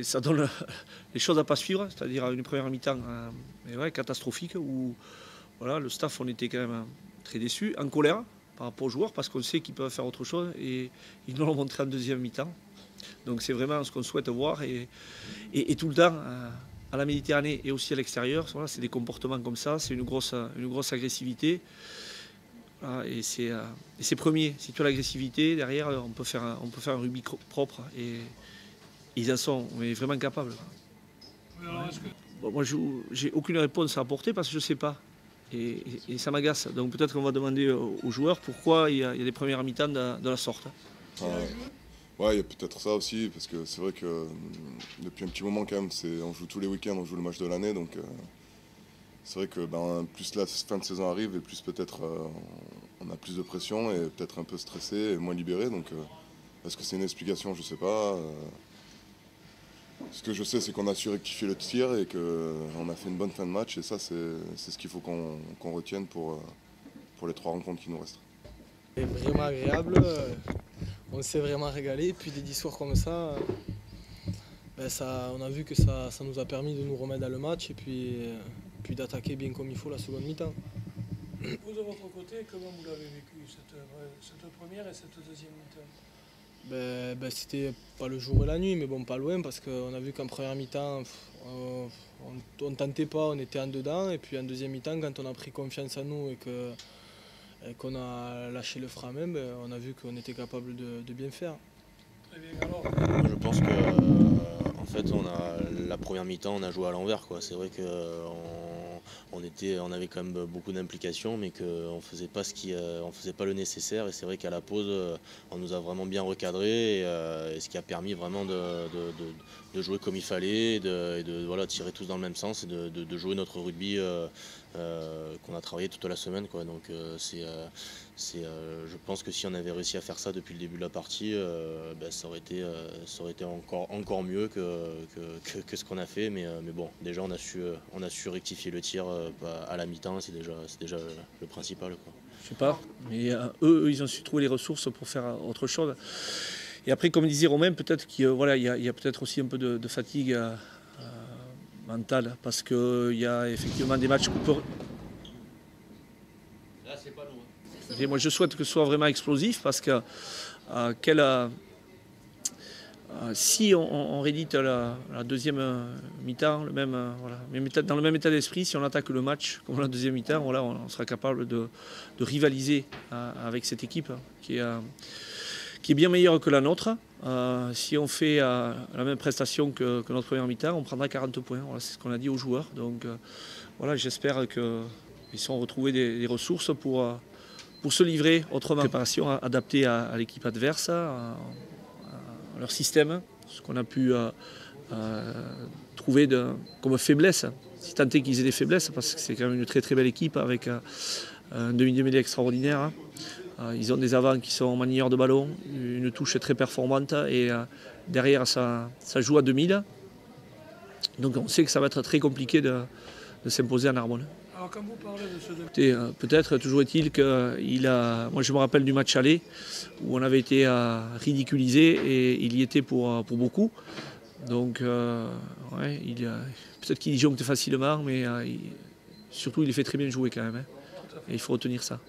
ça donne les choses à pas suivre, c'est-à-dire une première mi-temps catastrophique où voilà, le staff on était quand même très déçus, en colère par rapport aux joueurs parce qu'on sait qu'ils peuvent faire autre chose et ils nous l'ont montré en deuxième mi-temps. Donc c'est vraiment ce qu'on souhaite voir et tout le temps à la Méditerranée et aussi à l'extérieur, voilà, c'est des comportements comme ça, c'est une grosse agressivité. Voilà, et c'est premier. Si tu as l'agressivité, derrière on peut faire un rugby propre et ils en sont vraiment capables. Bon, moi j'ai aucune réponse à apporter parce que je ne sais pas. Et ça m'agace. Donc peut-être qu'on va demander aux joueurs pourquoi il y a des premières mi-temps de la sorte. Ouais, il y a peut-être ça aussi, parce que c'est vrai que depuis un petit moment quand même, on joue tous les week-ends, on joue le match de l'année, donc c'est vrai que plus la fin de saison arrive et plus peut-être on a plus de pression et peut-être un peu stressé et moins libéré. Donc est-ce que c'est une explication? Je sais pas. Ce que je sais, c'est qu'on a su rectifier le tir et qu'on a fait une bonne fin de match et ça c'est ce qu'il faut qu'on retienne pour les 3 rencontres qui nous restent. C'est vraiment agréable, on s'est vraiment régalé, puis des 10 soirs comme ça, on a vu que ça nous a permis de nous remettre dans le match et puis d'attaquer bien comme il faut la seconde mi-temps. Vous, de votre côté, comment vous l'avez vécu, cette première et cette deuxième mi-temps? C'était pas le jour et la nuit, mais bon, pas loin, parce qu'on a vu qu'en première mi-temps, on ne tentait pas, on était en dedans, et puis en deuxième mi-temps, quand on a pris confiance en nous et qu'on a lâché le frein même, on a vu qu'on était capable de bien faire. Très bien, alors. Je pense que en fait la première mi-temps on a joué à l'envers quoi. C'est vrai on avait quand même beaucoup d'implications mais qu'on faisait pas on faisait pas le nécessaire et c'est vrai qu'à la pause on nous a vraiment bien recadré et ce qui a permis vraiment de jouer comme il fallait et de voilà, tirer tous dans le même sens et de jouer notre rugby qu'on a travaillé toute la semaine quoi. Donc je pense que si on avait réussi à faire ça depuis le début de la partie, ça aurait été encore mieux que ce qu'on a fait. Mais bon, déjà on a su rectifier le tir à la mi-temps, c'est déjà le principal, quoi. Je sais pas, mais eux, ils ont su trouver les ressources pour faire autre chose. Et après, comme disait Romain, peut-être qu'il y a peut-être aussi un peu de fatigue mentale, parce qu'il y a effectivement des matchs qu'on peut... Là, c'est pas loin. Et moi, je souhaite que ce soit vraiment explosif, parce que si on réédite la deuxième mi-temps, dans le même état d'esprit, si on attaque le match comme la deuxième mi-temps, voilà, on sera capable de rivaliser avec cette équipe qui est bien meilleure que la nôtre. Si on fait la même prestation que notre première mi-temps, on prendra 40 points. Voilà, c'est ce qu'on a dit aux joueurs. Donc voilà, j'espère qu'ils sont retrouvés des ressources pour se livrer autrement. Préparation adaptée à l'équipe adverse, à leur système, ce qu'on a pu trouver comme faiblesse, si tant est qu'ils aient des faiblesses, parce que c'est quand même une très très belle équipe avec un demi-mêlée extraordinaire. Ils ont des avants qui sont manieurs de ballon, une touche très performante et derrière ça joue à 2000. Donc on sait que ça va être très compliqué de s'imposer à Narbonne. Alors quand vous parlez de ce... Peut-être, toujours est-il moi je me rappelle du match aller où on avait été ridiculisé et il y était pour beaucoup. Donc peut-être qu'il disjoncte facilement, mais surtout il est fait très bien jouer quand même. Et il faut retenir ça.